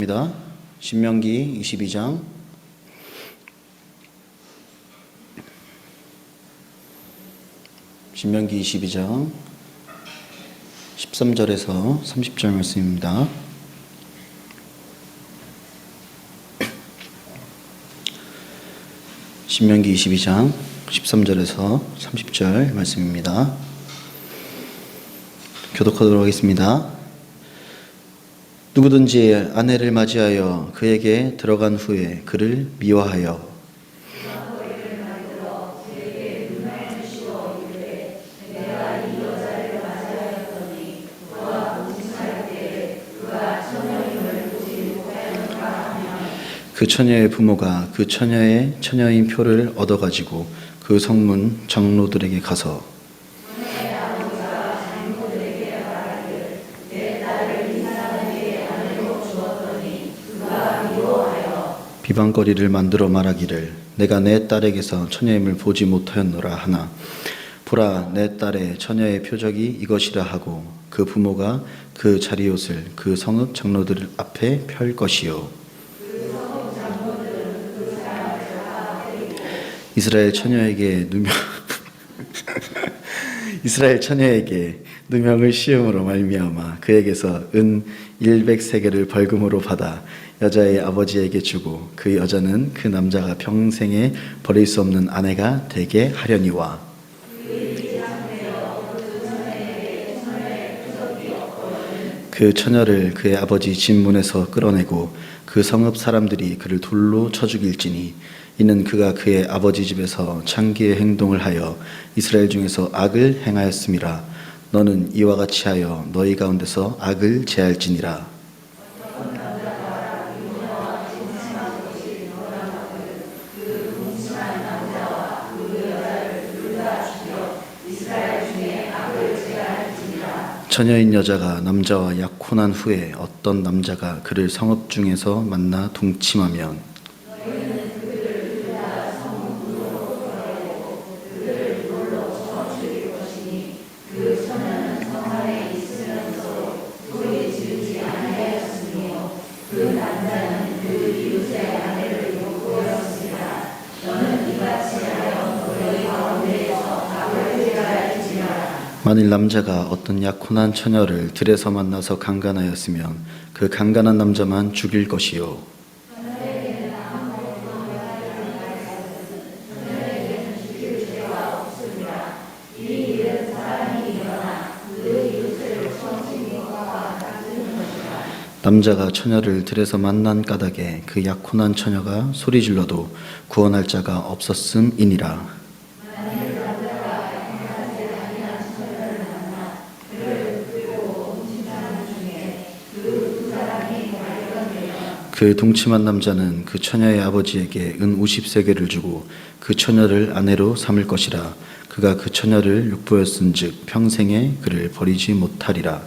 입니다. 신명기 22장 신명기 22장 13절에서 30절 말씀입니다. 신명기 22장 13절에서 30절 말씀입니다. 교독하도록 하겠습니다. 누구든지 아내를 맞이하여 그에게 들어간 후에 그를 미워하여 그 처녀의 부모가 그 처녀의 처녀인 표를 얻어가지고 그 성문 장로들에게 가서 비방거리를 만들어 말하기를 내가 내 딸에게서 처녀임을 보지 못하였노라 하나 보라 내 딸의 처녀의 표적이 이것이라 하고 그 부모가 그 자리옷을 그 성읍 장로들 앞에 펼 것이요 이스라엘 처녀에게 누명을 씌움으로 말미암아 그에게서 은 100세겔을 벌금으로 받아 여자의 아버지에게 주고 그 여자는 그 남자가 평생에 버릴 수 없는 아내가 되게 하려니와 그 처녀를 그의 아버지 집 문에서 끌어내고 그 성읍 사람들이 그를 돌로 쳐 죽일지니 이는 그가 그의 아버지 집에서 창기의 행동을 하여 이스라엘 중에서 악을 행하였음이라. 너는 이와 같이 하여 너희 가운데서 악을 제할지니라. 처녀인 여자가 남자와 약혼한 후에 어떤 남자가 그를 성읍 중에서 만나 동침하면 만일 남자가 어떤 약혼한 처녀를 들에서 만나서 강간하였으면 그 강간한 남자만 죽일 것이요 남자가 처녀를 들에서 만난 까닭에 그 약혼한 처녀가 소리질러도 구원할 자가 없었음이니라. 그 동침한 남자는 그 처녀의 아버지에게 은 50세겔을 주고 그 처녀를 아내로 삼을 것이라. 그가 그 처녀를 육보였은즉 평생에 그를 버리지 못하리라.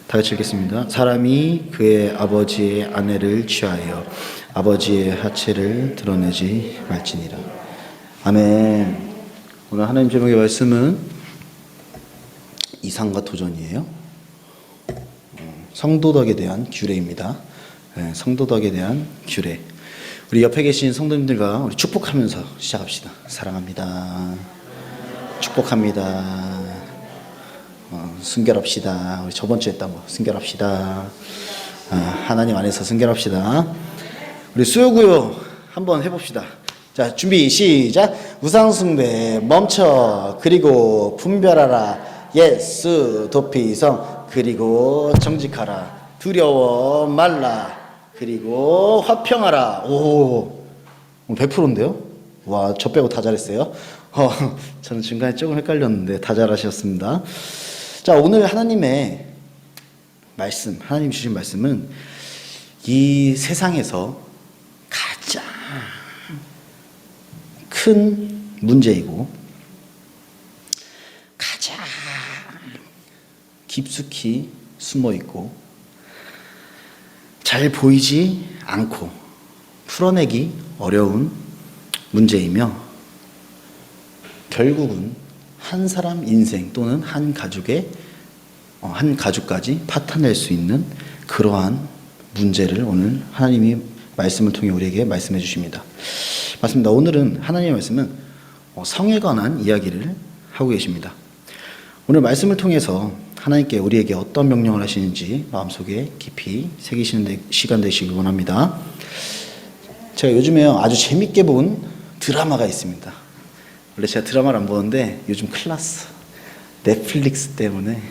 다 같이 읽겠습니다. 사람이 그의 아버지의 아내를 취하여 아버지의 하체를 드러내지 말지니라. 아멘. 오늘 하나님 제목의 말씀은 이상과 도전이에요. 성도덕에 대한 규례입니다. 네, 성도덕에 대한 규례. 우리 옆에 계신 성도님들과 우리 축복하면서 시작합시다. 사랑합니다. 축복합니다. 순결합시다. 우리 저번 주에 했던 거 순결합시다. 하나님 안에서 순결합시다. 우리 수요구요 한번 해봅시다. 자, 준비 시작. 우상숭배 멈춰. 그리고 분별하라. 예수 도피성. 그리고 정직하라. 두려워 말라. 그리고 화평하라. 오, 100%인데요? 와, 저 빼고 다 잘했어요. 저는 중간에 조금 헷갈렸는데 다 잘하셨습니다. 자, 오늘 하나님의 말씀, 하나님 주신 말씀은 이 세상에서 가장 큰 문제이고 가장 깊숙이 숨어 있고 잘 보이지 않고 풀어내기 어려운 문제이며 결국은 한 사람 인생 또는 한 가족의 한 가족까지 파탄낼 수 있는 그러한 문제를 오늘 하나님이 말씀을 통해 우리에게 말씀해 주십니다. 맞습니다. 오늘은 하나님의 말씀은 성에 관한 이야기를 하고 계십니다. 오늘 말씀을 통해서 하나님께 우리에게 어떤 명령을 하시는지 마음속에 깊이 새기시는 시간 되시길 원합니다. 제가 요즘에 아주 재밌게 본 드라마가 있습니다. 원래 제가 드라마를 안 보는데 요즘 큰일 났어. 넷플릭스 때문에.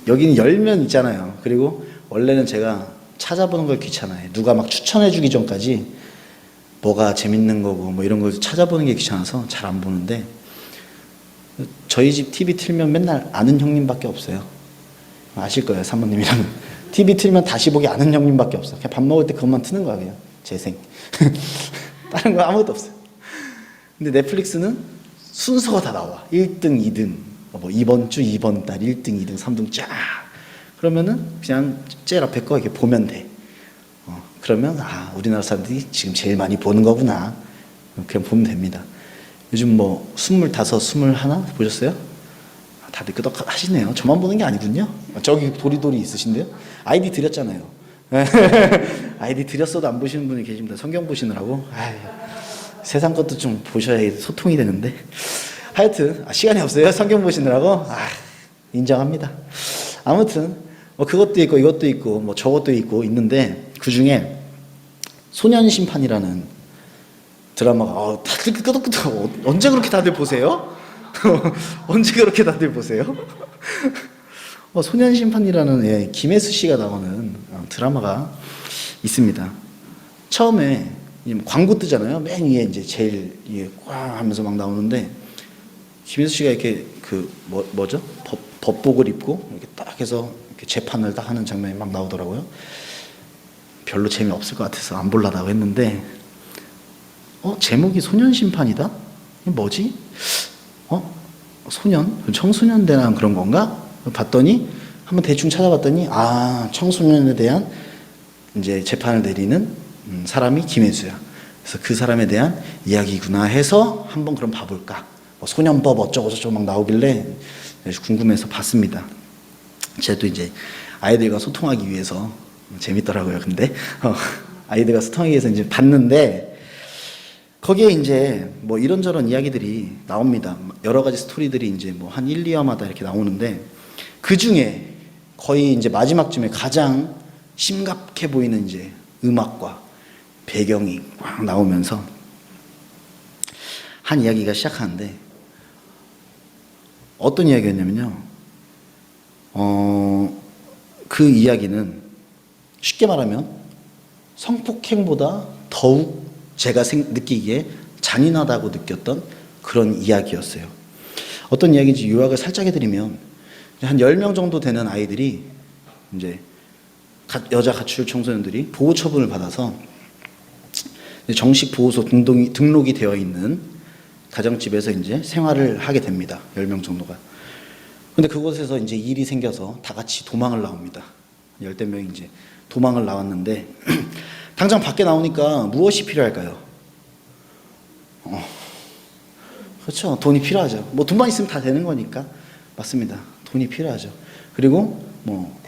여기는 열면 있잖아요. 그리고 원래는 제가 찾아보는 걸 귀찮아해. 누가 막 추천해 주기 전까지 뭐가 재밌는 거고 뭐 이런 걸 찾아보는 게 귀찮아서 잘 안 보는데, 저희 집 TV 틀면 맨날 아는 형님밖에 없어요. 아실 거예요, 사모님이랑. TV 틀면 다시 보기 아는 형님밖에 없어. 그냥 밥 먹을 때 그것만 트는 거야, 그냥. 재생. 다른 거 아무것도 없어요. 근데 넷플릭스는 순서가 다 나와. 1등, 2등. 뭐 이번 주, 이번 달 1등, 2등, 3등 쫙. 그러면은 그냥 제일 앞에 거 이렇게 보면 돼. 그러면 우리나라 사람들이 지금 제일 많이 보는 거구나. 그냥 보면 됩니다. 요즘 뭐 25, 21 보셨어요? 다들 끄덕하시네요. 저만 보는 게 아니군요. 저기 도리도리 있으신데요? 아이디 드렸잖아요. 아이디 드렸어도 안 보시는 분이 계십니다. 성경 보시느라고. 세상 것도 좀 보셔야 소통이 되는데. 하여튼 시간이 없어요. 성경 보시느라고. 인정합니다. 아무튼 뭐 그것도 있고 이것도 있고 뭐 저것도 있고 있는데, 그 중에 소년심판이라는 드라마가 다들 끄덕끄덕. 언제 그렇게 다들 보세요? 언제 그렇게 다들 보세요? 소년심판이라는 김혜수 씨가 나오는 드라마가 있습니다. 처음에 광고 뜨잖아요. 맨 위에 이제 제일 위에 꽝 하면서 막 나오는데, 김혜수 씨가 이렇게 뭐죠? 법복을 입고 이렇게 딱 해서 이렇게 재판을 딱 하는 장면이 막 나오더라고요. 별로 재미없을 것 같아서 안 보려다고 했는데, 제목이 소년심판이다? 이게 뭐지? 소년? 청소년에 대한 그런 건가? 봤더니, 한번 대충 찾아봤더니, 청소년에 대한 이제 재판을 내리는 사람이 김혜수야. 그래서 그 사람에 대한 이야기구나 해서 한번 그럼 봐볼까? 소년법 어쩌고저쩌고 막 나오길래 궁금해서 봤습니다. 제가 또 이제 아이들과 소통하기 위해서, 재밌더라고요. 근데 아이들과 소통하기 위해서 이제 봤는데, 거기에 이제 뭐 이런저런 이야기들이 나옵니다. 여러 가지 스토리들이 이제 뭐 한 1, 2화마다 이렇게 나오는데, 그 중에 거의 이제 마지막쯤에 가장 심각해 보이는 이제 음악과 배경이 꽉 나오면서 한 이야기가 시작하는데, 어떤 이야기였냐면요. 그 이야기는 쉽게 말하면 성폭행보다 더욱 제가 느끼기에 잔인하다고 느꼈던 그런 이야기였어요. 어떤 이야기인지 요약을 살짝 해드리면, 한 10명 정도 되는 아이들이 이제 여자 가출 청소년들이 보호 처분을 받아서 정식 보호소 등록이 되어 있는 가정집에서 이제 생활을 하게 됩니다. 10명 정도가. 근데 그곳에서 이제 일이 생겨서 다 같이 도망을 나옵니다. 10대 명이 이제 도망을 나왔는데, 당장 밖에 나오니까 무엇이 필요할까요? 그렇죠. 돈이 필요하죠. 뭐 돈만 있으면 다 되는 거니까. 맞습니다. 돈이 필요하죠. 그리고 뭐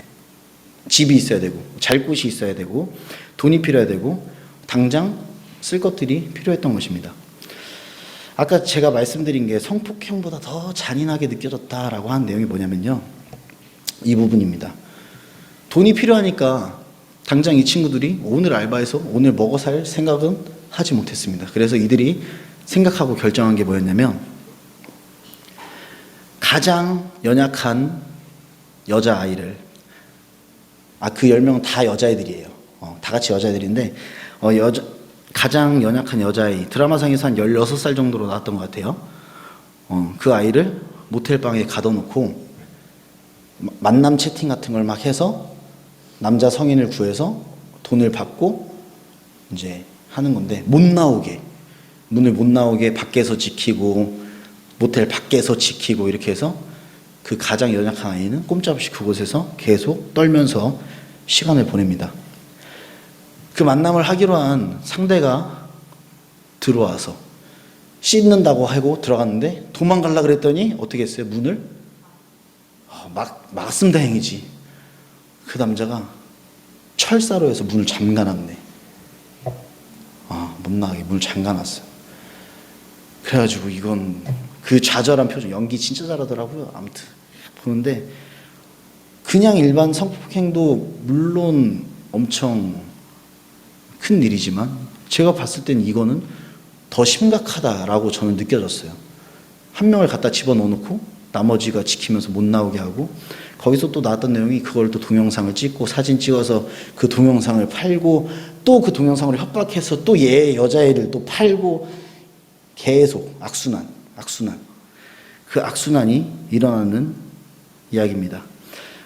집이 있어야 되고, 잘 곳이 있어야 되고, 돈이 필요해야 되고, 당장 쓸 것들이 필요했던 것입니다. 아까 제가 말씀드린 게 성폭행보다 더 잔인하게 느껴졌다라고 하는 내용이 뭐냐면요, 이 부분입니다. 돈이 필요하니까 당장 이 친구들이 오늘 알바해서 오늘 먹어 살 생각은 하지 못했습니다. 그래서 이들이 생각하고 결정한 게 뭐였냐면, 가장 연약한 여자아이를, 그 10명은 다 여자애들이에요. 다 같이 여자애들인데, 가장 연약한 여자아이, 드라마상에서 한 16살 정도로 나왔던 것 같아요. 그 아이를 모텔방에 가둬놓고 만남 채팅 같은 걸 막 해서 남자 성인을 구해서 돈을 받고 이제 하는 건데, 못 나오게, 문을 못 나오게 밖에서 지키고 모텔 밖에서 지키고 이렇게 해서 그 가장 연약한 아이는 꼼짝없이 그곳에서 계속 떨면서 시간을 보냅니다. 그 만남을 하기로 한 상대가 들어와서 씻는다고 하고 들어갔는데, 도망가려고 그랬더니 어떻게 했어요? 문을 막았으면 다행이지. 그 남자가 철사로 해서 문을 잠가놨네. 못 나가게 문을 잠가놨어요. 그래가지고 이건 그 좌절한 표정, 연기 진짜 잘하더라고요. 아무튼 보는데 그냥 일반 성폭행도 물론 엄청 큰 일이지만 제가 봤을 땐 이거는 더 심각하다라고 저는 느껴졌어요. 한 명을 갖다 집어넣어놓고 나머지가 지키면서 못 나오게 하고, 거기서 또 나왔던 내용이 그걸 또 동영상을 찍고 사진 찍어서 그 동영상을 팔고 또 그 동영상으로 협박해서 또 여자애를 또 팔고, 계속 악순환. 그 악순환이 일어나는 이야기입니다.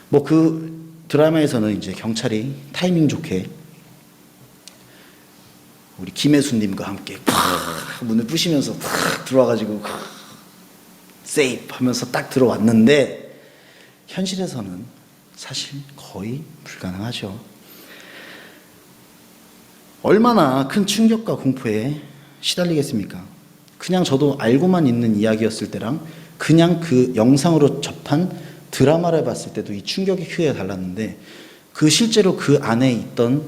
뭐 그 드라마에서는 이제 경찰이 타이밍 좋게 우리 김혜수님과 함께 문을 부시면서 들어와가지고 세이프 하면서 딱 들어왔는데, 현실에서는 사실 거의 불가능하죠. 얼마나 큰 충격과 공포에 시달리겠습니까? 그냥 저도 알고만 있는 이야기였을 때랑 그냥 그 영상으로 접한 드라마를 봤을 때도 이 충격의 크기가 달랐는데, 그 실제로 그 안에 있던,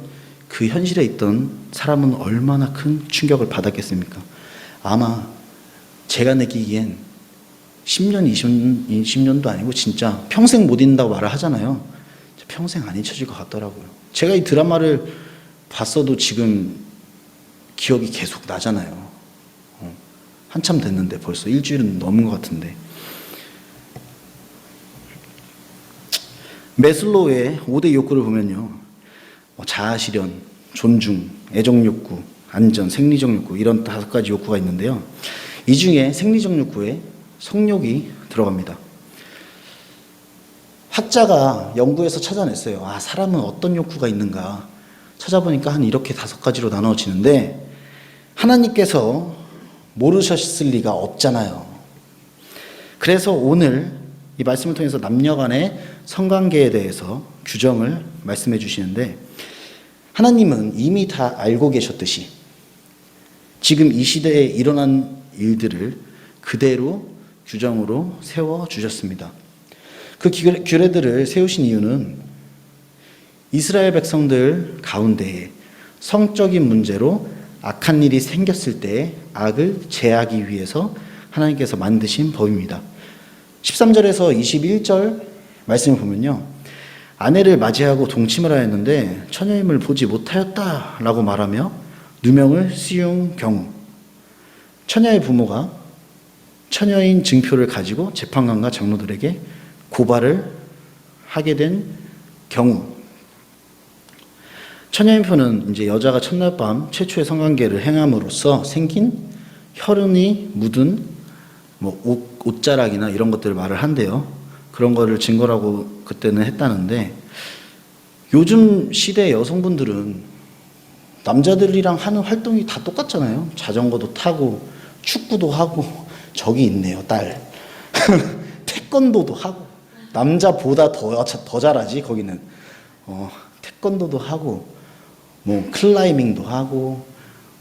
그 현실에 있던 사람은 얼마나 큰 충격을 받았겠습니까? 아마 제가 느끼기엔 10년, 20년도 아니고 진짜 평생 못 잊는다고 말을 하잖아요. 평생 안 잊혀질 것 같더라고요. 제가 이 드라마를 봤어도 지금 기억이 계속 나잖아요. 한참 됐는데 벌써 일주일은 넘은 것 같은데. 매슬로우의 5대 욕구를 보면요, 자아실현, 존중, 애정욕구, 안전, 생리적 욕구, 이런 5가지 욕구가 있는데요. 이 중에 생리적 욕구에 성욕이 들어갑니다. 학자가 연구해서 찾아냈어요. 사람은 어떤 욕구가 있는가 찾아보니까 한 이렇게 5가지로 나눠지는데, 하나님께서 모르셨을 리가 없잖아요. 그래서 오늘 이 말씀을 통해서 남녀 간의 성관계에 대해서 규정을 말씀해 주시는데, 하나님은 이미 다 알고 계셨듯이 지금 이 시대에 일어난 일들을 그대로 규정으로 세워주셨습니다. 그 규례들을 세우신 이유는 이스라엘 백성들 가운데에 성적인 문제로 악한 일이 생겼을 때 악을 제하기 위해서 하나님께서 만드신 법입니다. 13절에서 21절 말씀을 보면요, 아내를 맞이하고 동침을 하였는데 처녀임을 보지 못하였다라고 말하며 누명을 씌운 경우, 처녀의 부모가 처녀인 증표를 가지고 재판관과 장로들에게 고발을 하게 된 경우, 처녀인표는 이제 여자가 첫날 밤 최초의 성관계를 행함으로써 생긴 혈흔이 묻은 옷자락이나 이런 것들을 말을 한대요. 그런 거를 증거라고 그때는 했다는데, 요즘 시대 여성분들은 남자들이랑 하는 활동이 다 똑같잖아요. 자전거도 타고 축구도 하고, 저기 있네요, 딸. 태권도도 하고, 남자보다 더 잘하지 거기는. 태권도도 하고, 클라이밍도 하고,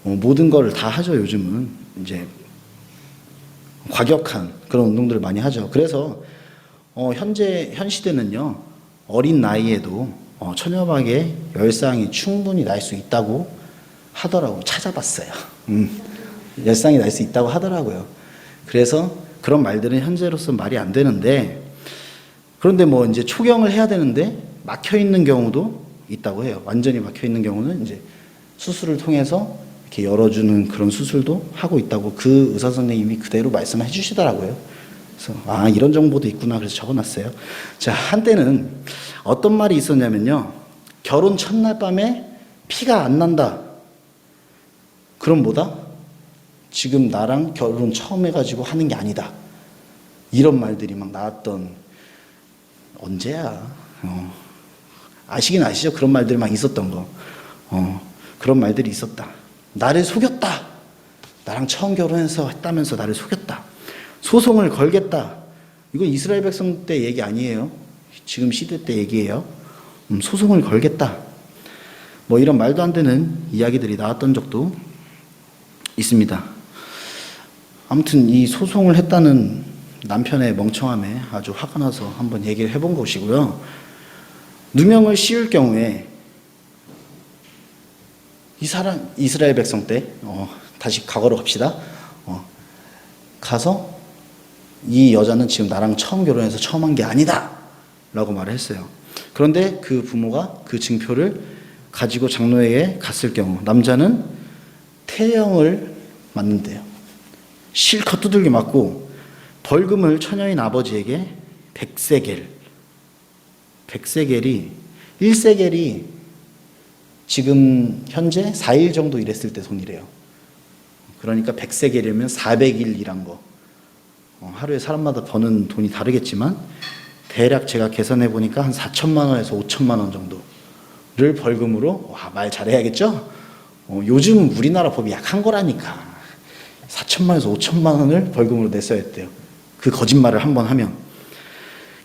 모든 걸 다 하죠. 요즘은 이제 과격한 그런 운동들을 많이 하죠. 그래서 현 시대는요, 어린 나이에도 처녀박의 열상이 충분히 날 수 있다고 하더라고요. 찾아봤어요. 열상이 날 수 있다고 하더라고요. 그래서 그런 말들은 현재로서 말이 안 되는데, 그런데 이제 초경을 해야 되는데 막혀 있는 경우도 있다고 해요. 완전히 막혀 있는 경우는 이제 수술을 통해서 이렇게 열어주는 그런 수술도 하고 있다고 그 의사 선생님이 그대로 말씀해 주시더라고요. 그래서 이런 정보도 있구나. 그래서 적어놨어요. 자, 한때는 어떤 말이 있었냐면요, 결혼 첫날 밤에 피가 안 난다. 그럼 뭐다? 지금 나랑 결혼 처음 해가지고 하는 게 아니다. 이런 말들이 막 나왔던, 언제야? 아시긴 아시죠? 그런 말들이 막 있었던 거. 그런 말들이 있었다. 나를 속였다. 나랑 처음 결혼해서 했다면서 나를 속였다. 소송을 걸겠다. 이건 이스라엘 백성 때 얘기 아니에요. 지금 시대 때 얘기예요. 소송을 걸겠다. 이런 말도 안 되는 이야기들이 나왔던 적도 있습니다. 아무튼 이 소송을 했다는 남편의 멍청함에 아주 화가 나서 한번 얘기를 해본 것이고요. 누명을 씌울 경우에 이 사람 이스라엘 백성 때 다시 과거로 갑시다. 가서 이 여자는 지금 나랑 처음 결혼해서 처음 한 게 아니다 라고 말을 했어요. 그런데 그 부모가 그 증표를 가지고 장로에게 갔을 경우 남자는 태형을 맞는데요. 실컷 두들겨 맞고 벌금을 처녀인 아버지에게 100세겔이 1세겔이 지금 현재 4일 정도 일했을 때 돈이래요. 그러니까 100세겔이면 400일 일한 거. 하루에 사람마다 버는 돈이 다르겠지만 대략 제가 계산해 보니까 한 4천만 원에서 5천만 원 정도를 벌금으로, 말 잘해야겠죠? 요즘 우리나라 법이 약한 거라니까 4천만 원에서 5천만 원을 벌금으로 냈어야 했대요. 그 거짓말을 한번 하면.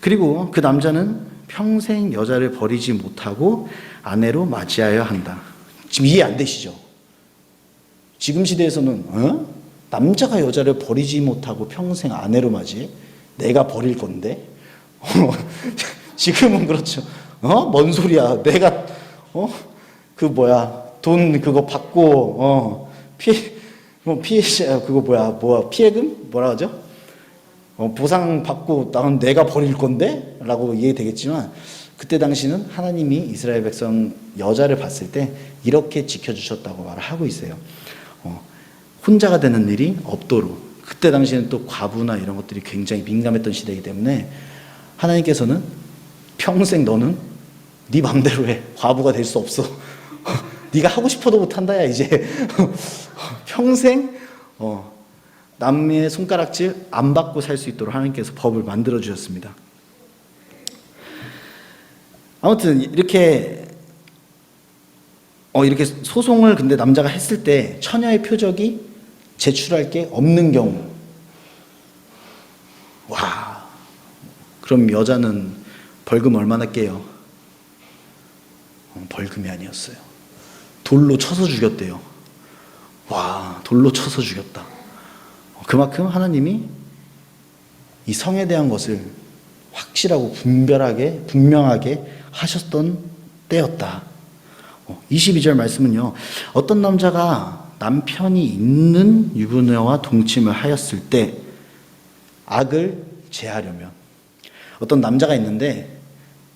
그리고 그 남자는 평생 여자를 버리지 못하고 아내로 맞이하여야 한다. 지금 이해 안 되시죠? 지금 시대에서는 남자가 여자를 버리지 못하고 평생 아내로 맞이해? 내가 버릴 건데? 지금은 그렇죠. 뭔 소리야? 내가 돈 그거 받고 피해자 그거 피해금 뭐라 하죠? 보상 받고 난 내가 버릴 건데? 라고 이해되겠지만 그때 당시는 하나님이 이스라엘 백성 여자를 봤을 때 이렇게 지켜주셨다고 말을 하고 있어요. 혼자가 되는 일이 없도록. 그때 당시에는 또 과부나 이런 것들이 굉장히 민감했던 시대이기 때문에 하나님께서는 평생 너는 네 맘대로 해. 과부가 될 수 없어. 네가 하고 싶어도 못한다 야 이제. 평생 남의 손가락질 안 받고 살 수 있도록 하나님께서 법을 만들어 주셨습니다. 아무튼 이렇게 소송을 근데 남자가 했을 때 처녀의 표적이 제출할 게 없는 경우, 그럼 여자는 벌금 얼마나 깨요? 벌금이 아니었어요. 돌로 쳐서 죽였대요. 돌로 쳐서 죽였다. 그만큼 하나님이 이 성에 대한 것을 확실하고 분명하게 하셨던 때였다. 22절 말씀은요, 어떤 남자가 남편이 있는 유부녀와 동침을 하였을 때 악을 제하려면, 어떤 남자가 있는데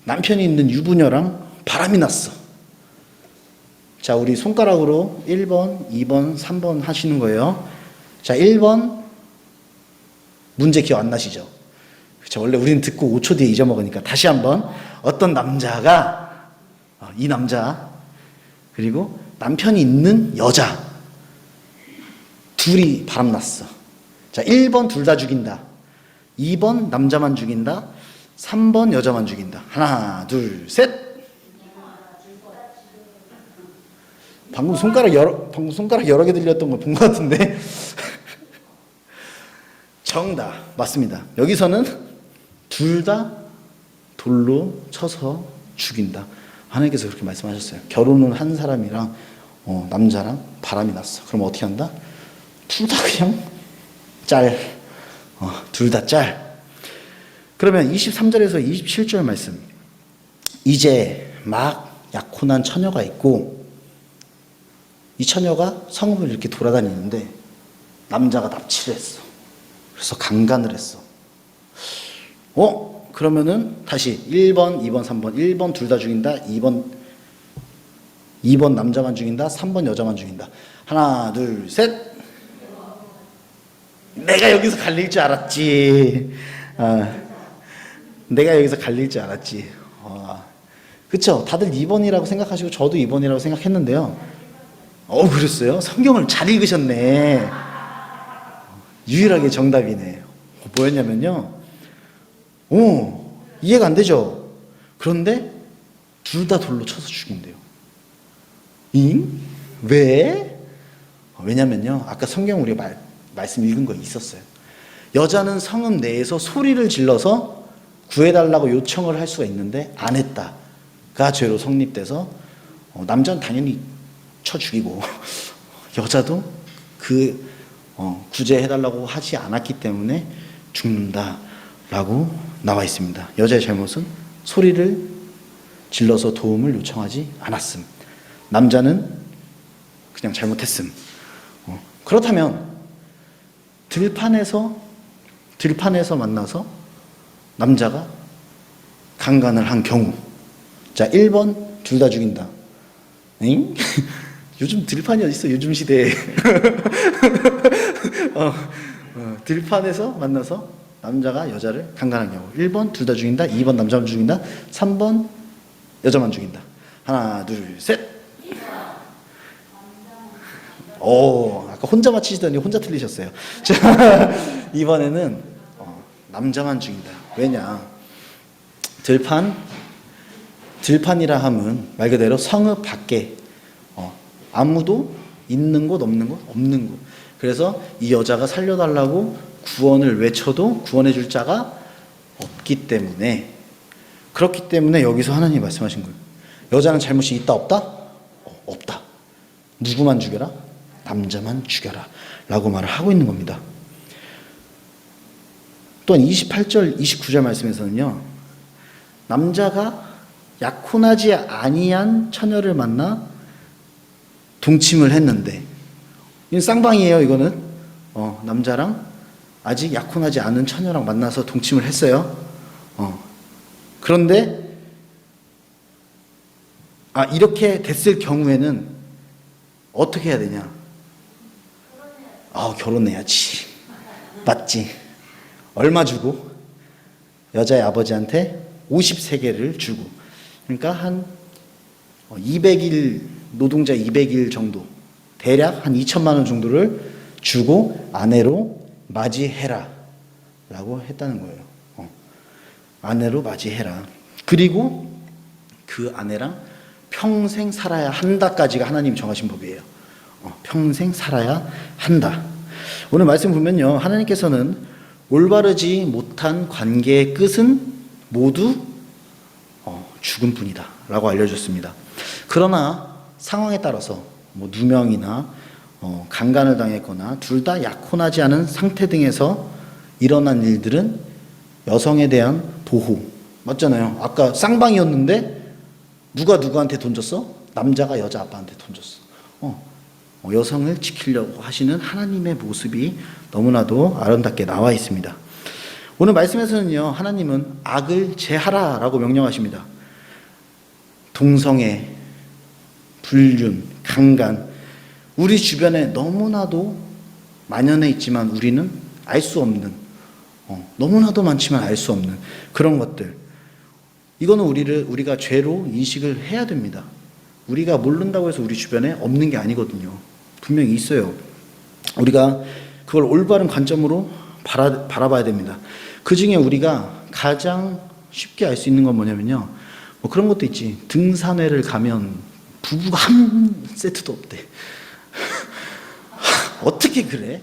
남편이 있는 유부녀랑 바람이 났어. 자, 우리 손가락으로 1번, 2번, 3번 하시는 거예요. 자, 1번 문제 기억 안 나시죠? 그렇죠. 원래 우리는 듣고 5초 뒤에 잊어먹으니까 다시 한번. 어떤 남자가, 이 남자 그리고 남편이 있는 여자 둘이 바람났어. 자, 1번 둘 다 죽인다. 2번 남자만 죽인다. 3번 여자만 죽인다. 하나, 둘, 셋. 방금 손가락 여러 개 들렸던 거 본 것 같은데. 정답 맞습니다. 여기서는 둘 다 돌로 쳐서 죽인다. 하나님께서 그렇게 말씀하셨어요. 결혼은 한 사람이랑 남자랑 바람이 났어. 그럼 어떻게 한다? 둘 다 그냥 둘 다 짤. 그러면 23절에서 27절 말씀. 이제 막 약혼한 처녀가 있고 이 처녀가 성읍을 이렇게 돌아다니는데 남자가 납치를 했어. 그래서 강간을 했어. 그러면은 다시 1번, 2번, 3번. 1번 둘 다 죽인다. 2번 남자만 죽인다. 3번 여자만 죽인다. 하나, 둘, 셋. 내가 여기서 갈릴 줄 알았지. 내가 여기서 갈릴 줄 알았지. 그쵸? 다들 2번이라고 생각하시고 저도 2번이라고 생각했는데요. 그랬어요? 성경을 잘 읽으셨네. 유일하게 정답이네. 뭐였냐면요. 이해가 안 되죠? 그런데 둘 다 돌로 쳐서 죽인대요. 왜? 왜냐면요. 아까 성경 우리가 말씀 읽은 거 있었어요. 여자는 성읍 내에서 소리를 질러서 구해달라고 요청을 할 수가 있는데 안 했다가 죄로 성립돼서 남자는 당연히 쳐 죽이고 여자도 구제해달라고 하지 않았기 때문에 죽는다라고 나와 있습니다. 여자의 잘못은 소리를 질러서 도움을 요청하지 않았음. 남자는 그냥 잘못했음. 그렇다면 들판에서 만나서 남자가 강간을 한 경우, 자 1번 둘 다 죽인다. 엥? 요즘 들판이 어딨어, 요즘 시대에. 들판에서 만나서 남자가 여자를 강간한 경우 1번 둘 다 죽인다, 2번 남자만 죽인다, 3번 여자만 죽인다. 하나 둘 셋. 아까 혼자 맞히시더니 혼자 틀리셨어요. 자, 이번에는 남자만 죽인다. 왜냐, 들판이라 함은 말 그대로 성읍 밖에 아무도 있는 곳 없는 곳. 그래서 이 여자가 살려달라고 구원을 외쳐도 구원해 줄 자가 없기 때문에, 그렇기 때문에 여기서 하나님이 말씀하신 거예요. 여자는 잘못이 있다 없다? 없다. 누구만 죽여라? 남자만 죽여라 라고 말을 하고 있는 겁니다. 또한 28절 29절 말씀에서는요, 남자가 약혼하지 아니한 처녀를 만나 동침을 했는데, 이건 쌍방이에요. 이거는 남자랑 아직 약혼하지 않은 처녀랑 만나서 동침을 했어요. 그런데 이렇게 됐을 경우에는 어떻게 해야 되냐? 결혼해야지. 맞지? 얼마 주고? 여자의 아버지한테 50세겔을 주고, 그러니까 한 200일, 노동자 200일 정도, 대략 한 2천만 원 정도를 주고 아내로 맞이해라 라고 했다는 거예요. 아내로 맞이해라. 그리고 그 아내랑 평생 살아야 한다까지가 하나님이 정하신 법이에요. 평생 살아야 한다. 오늘 말씀 보면요, 하나님께서는 올바르지 못한 관계의 끝은 모두 죽음뿐이다 라고 알려줬습니다. 그러나 상황에 따라서 누명이나 강간을 당했거나 둘 다 약혼하지 않은 상태 등에서 일어난 일들은 여성에 대한 보호, 맞잖아요. 아까 쌍방이었는데 누가 누구한테 돈 줬어? 남자가 여자 아빠한테 돈 줬어. 여성을 지키려고 하시는 하나님의 모습이 너무나도 아름답게 나와 있습니다. 오늘 말씀에서는요, 하나님은 악을 제하라 라고 명령하십니다. 동성애, 불륜, 강간, 우리 주변에 너무나도 만연해 있지만 우리는 알 수 없는, 너무나도 많지만 알 수 없는 그런 것들, 이거는 우리가 죄로 인식을 해야 됩니다. 우리가 모른다고 해서 우리 주변에 없는 게 아니거든요. 분명히 있어요. 우리가 그걸 올바른 관점으로 바라봐야 됩니다. 그 중에 우리가 가장 쉽게 알 수 있는 건 뭐냐면요, 그런 것도 있지. 등산회를 가면 부부가 한 세트도 없대. 어떻게 그래?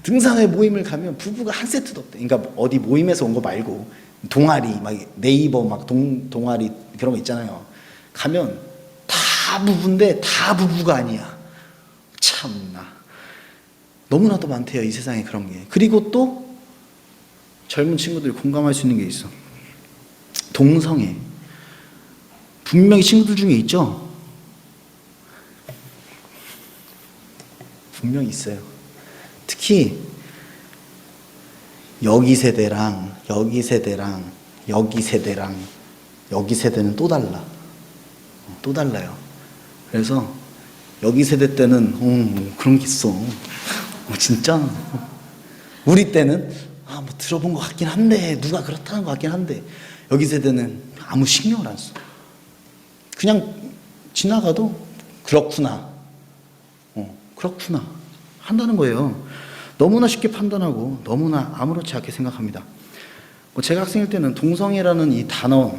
등산회 모임을 가면 부부가 한 세트도 없대. 그러니까 어디 모임에서 온 거 말고 동아리, 막 네이버 막 동아리 그런 거 있잖아요. 가면 다 부부인데 다 부부가 아니야. 참나. 너무나도 많대요, 이 세상에 그런 게. 그리고 또 젊은 친구들이 공감할 수 있는 게 있어. 동성애. 분명히 친구들 중에 있죠? 분명히 있어요. 특히 여기 세대랑 여기 세대랑 여기 세대랑 여기 세대는 또 달라. 또 달라요. 그래서 여기 세대 때는 그런 게 있어. 진짜 우리 때는 뭐 들어본 것 같긴 한데, 누가 그렇다는 것 같긴 한데, 여기 세대는 아무 신경을 안 써. 그냥 지나가도 그렇구나, 그렇구나 한다는 거예요. 너무나 쉽게 판단하고 너무나 아무렇지 않게 생각합니다. 제가 학생일 때는 동성애라는 이 단어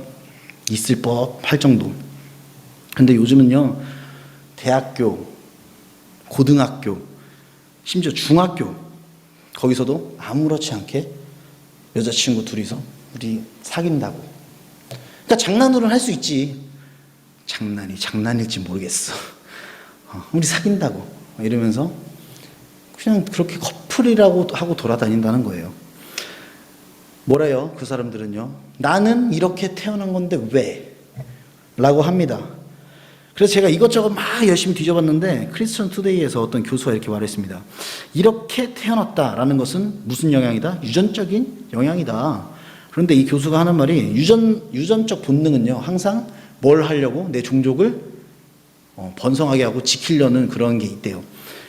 있을 법할 정도. 근데 요즘은요, 대학교, 고등학교, 심지어 중학교, 거기서도 아무렇지 않게 여자친구 둘이서 우리 사귄다고. 그러니까 장난으로는 할 수 있지. 장난이 장난일지 모르겠어. 우리 사귄다고 이러면서 그냥 그렇게 커플이라고 하고 돌아다닌다는 거예요. 뭐래요? 그 사람들은요, 나는 이렇게 태어난 건데 왜? 라고 합니다. 그래서 제가 이것저것 막 열심히 뒤져봤는데 크리스천 투데이에서 어떤 교수가 이렇게 말했습니다. 이렇게 태어났다라는 것은 무슨 영향이다? 유전적인 영향이다. 그런데 이 교수가 하는 말이 유전적 본능은요, 항상 뭘 하려고? 내 종족을 번성하게 하고 지키려는 그런 게 있대요.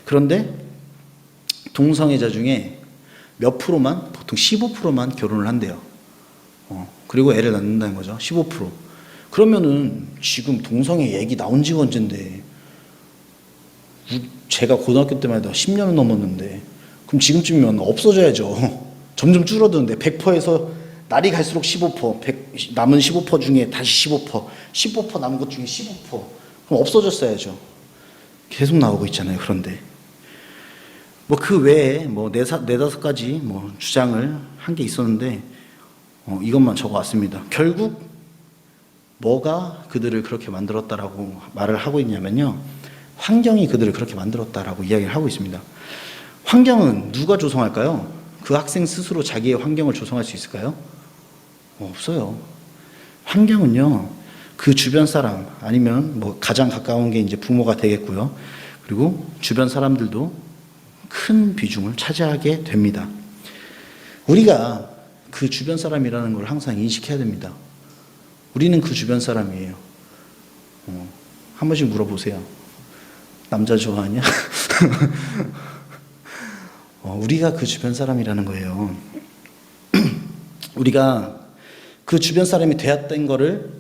그런데 동성애자 중에 몇 프로만, 보통 15%만 결혼을 한대요. 그리고 애를 낳는다는 거죠. 15%. 그러면은 지금 동성애 얘기 나온 지가 언젠데, 제가 고등학교 때만 해도 10년은 넘었는데, 그럼 지금쯤이면 없어져야죠. 점점 줄어드는데 100%에서 날이 갈수록 15%, 남은 15% 중에 다시 15% 남은 것 중에 15%. 그럼 없어졌어야죠. 계속 나오고 있잖아요. 그런데 뭐 그 외에 뭐 네다섯 가지 뭐 주장을 한 게 있었는데 이것만 적어왔습니다. 결국 뭐가 그들을 그렇게 만들었다라고 말을 하고 있냐면요, 환경이 그들을 그렇게 만들었다라고 이야기를 하고 있습니다. 환경은 누가 조성할까요? 그 학생 스스로 자기의 환경을 조성할 수 있을까요? 없어요. 환경은요, 그 주변 사람, 아니면 뭐 가장 가까운 게 이제 부모가 되겠고요. 그리고 주변 사람들도 큰 비중을 차지하게 됩니다. 우리가 그 주변 사람이라는 걸 항상 인식해야 됩니다. 우리는 그 주변 사람이에요. 한 번씩 물어보세요. 남자 좋아하냐? 우리가 그 주변 사람이라는 거예요. 우리가 그 주변 사람이 되었던 거를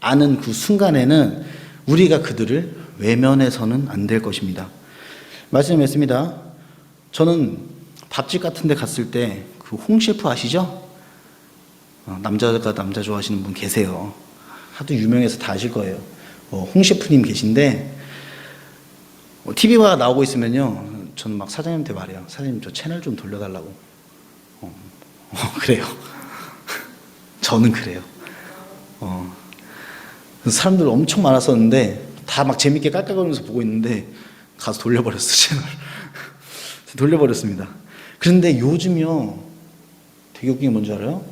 아는 그 순간에는 우리가 그들을 외면해서는 안 될 것입니다. 말씀했습니다. 저는 밥집 같은 데 갔을 때 그 홍셰프 아시죠? 남자가 남자 좋아하시는 분 계세요. 하도 유명해서 다 아실 거예요. 홍셰프님 계신데 TV가 나오고 있으면요, 저는 막 사장님한테 말해요. 사장님, 저 채널 좀 돌려달라고. 그래요. 저는 그래요. 사람들 엄청 많았었는데 다 막 재밌게 깔깔거리면서 보고 있는데 가서 돌려버렸어, 채널. 돌려버렸습니다. 그런데 요즘요, 되게 웃긴 게 뭔지 알아요?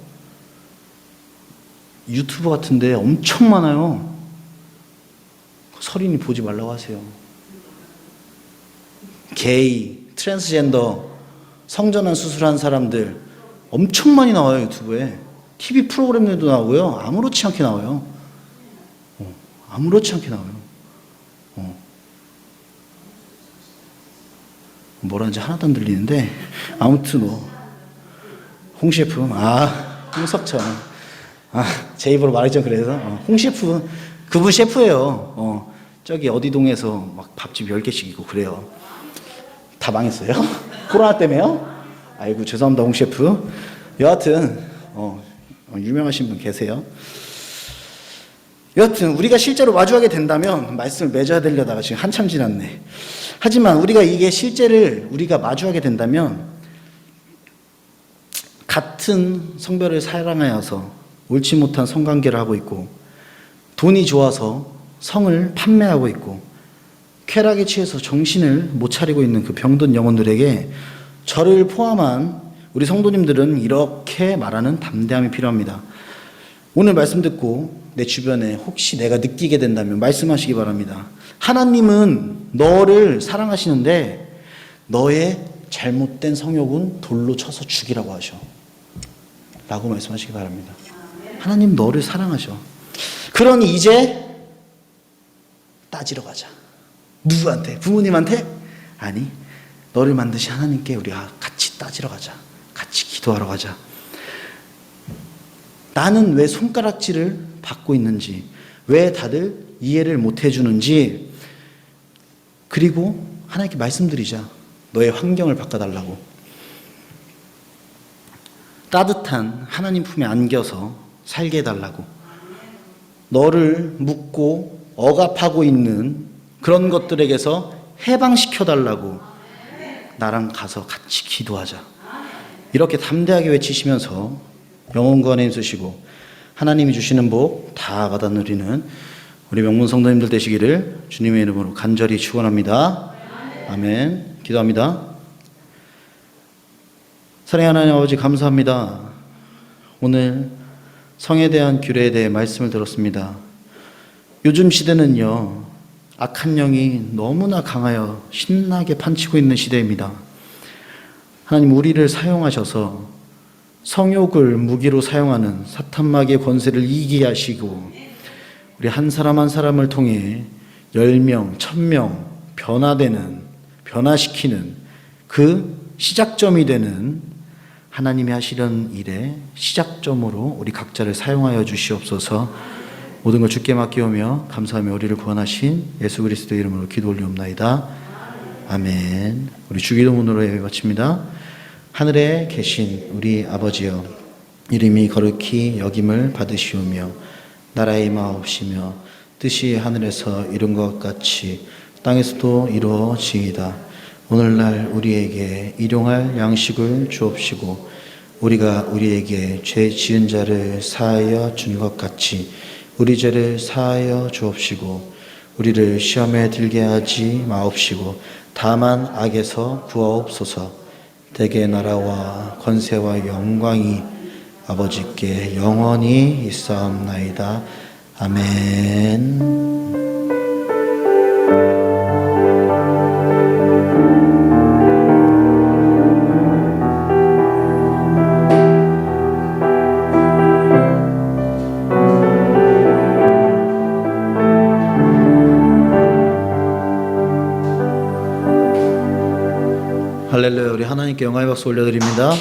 유튜브 같은데 엄청 많아요. 서린이 보지 말라고 하세요. 게이, 트랜스젠더, 성전환 수술한 사람들 엄청 많이 나와요, 유튜브에. TV 프로그램에도 나오고요. 아무렇지 않게 나와요. 아무렇지 않게 나와요. 뭐라는지 하나도 안 들리는데, 아무튼 홍 셰프, 홍석천, 제 입으로 말했죠. 그래서 홍 셰프, 그분 셰프예요. 저기 어디 동에서 막 밥집 10개씩 있고 그래요. 다 망했어요? 코로나 때문에요? 아이고, 죄송합니다, 홍 셰프. 여하튼 유명하신 분 계세요. 여하튼 우리가 실제로 마주하게 된다면, 말씀을 맺어야 되려다가 지금 한참 지났네. 하지만 우리가 이게 실제를 우리가 마주하게 된다면, 같은 성별을 사랑하여서 옳지 못한 성관계를 하고 있고, 돈이 좋아서 성을 판매하고 있고, 쾌락에 취해서 정신을 못 차리고 있는 그 병든 영혼들에게 저를 포함한 우리 성도님들은 이렇게 말하는 담대함이 필요합니다. 오늘 말씀 듣고 내 주변에 혹시 내가 느끼게 된다면 말씀하시기 바랍니다. 하나님은 너를 사랑하시는데 너의 잘못된 성욕은 돌로 쳐서 죽이라고 하셔. 라고 말씀하시기 바랍니다. 하나님 너를 사랑하셔. 그러니 이제 따지러 가자. 누구한테? 부모님한테? 아니, 너를 만드신 하나님께 우리가 같이 따지러 가자. 같이 기도하러 가자. 나는 왜 손가락질을 받고 있는지, 왜 다들 이해를 못 해주는지, 그리고 하나님께 말씀드리자. 너의 환경을 바꿔달라고. 따뜻한 하나님 품에 안겨서 살게 해달라고. 너를 묶고 억압하고 있는 그런 것들에게서 해방시켜달라고 나랑 가서 같이 기도하자. 이렇게 담대하게 외치시면서 영혼 구원에 힘쓰시고 하나님이 주시는 복 다 받아 누리는 우리 명문 성도님들 되시기를 주님의 이름으로 간절히 축원합니다. 아멘. 기도합니다. 사랑하는 하나님 아버지, 감사합니다. 오늘 성에 대한 규례에 대해 말씀을 들었습니다. 요즘 시대는요, 악한 영이 너무나 강하여 신나게 판치고 있는 시대입니다. 하나님, 우리를 사용하셔서 성욕을 무기로 사용하는 사탄마귀의 권세를 이기게 하시고, 우리 한 사람 한 사람을 통해 10명, 1000명 변화시키는 그 시작점이 되는 하나님이 하시려는 일의 시작점으로 우리 각자를 사용하여 주시옵소서. 모든 걸 주께 맡기오며 감사하며 우리를 구원하신 예수 그리스도의 이름으로 기도 올리옵나이다. 아멘. 우리 주기도문으로 예배 바칩니다. 하늘에 계신 우리 아버지여, 이름이 거룩히 여김을 받으시오며 나라의 임하옵시며 뜻이 하늘에서 이룬 것 같이 땅에서도 이루어지이다. 오늘날 우리에게 일용할 양식을 주옵시고 우리가 우리에게 죄 지은 자를 사하여 준 것 같이 우리 죄를 사하여 주옵시고 우리를 시험에 들게 하지 마옵시고 다만 악에서 구하옵소서. 대개 나라와 권세와 영광이 아버지께 영원히 있사옵나이다. 아멘. 할렐루야. 우리 하나님께 영광의 박수 올려드립니다.